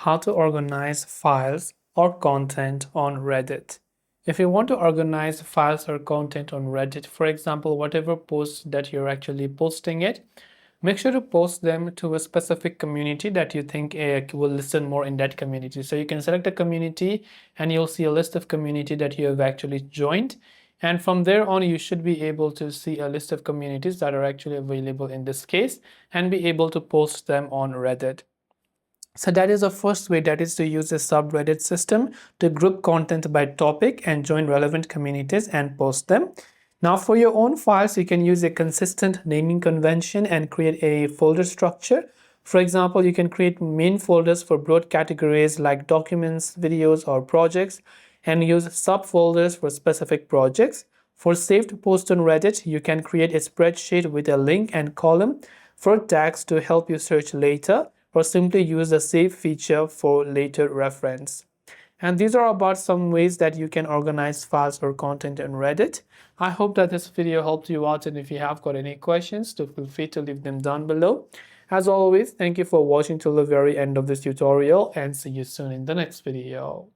how to organize files or content on Reddit. If you want to organize files or content on Reddit, for example, whatever post that you're actually posting it, make sure to post them to a specific community that you think will listen more in that community. So you can select a community and you'll see a list of community that you have actually joined. And from there on, you should be able to see a list of communities that are actually available in this case and be able to post them on Reddit. So that is the first way, that is to use a subreddit system to group content by topic and join relevant communities and post them. Now for your own files, you can use a consistent naming convention and create a folder structure. For example, you can create main folders for broad categories like documents, videos, or projects, and use subfolders for specific projects. For saved posts on Reddit, you can create a spreadsheet with a link and column for tags to help you search later, or simply use the save feature for later reference. And these are about some ways that you can organize files or content on Reddit. I hope that this video helped you out, and if you have got any questions, feel free to leave them down below. As always, thank you for watching till the very end of this tutorial, and see you soon in the next video.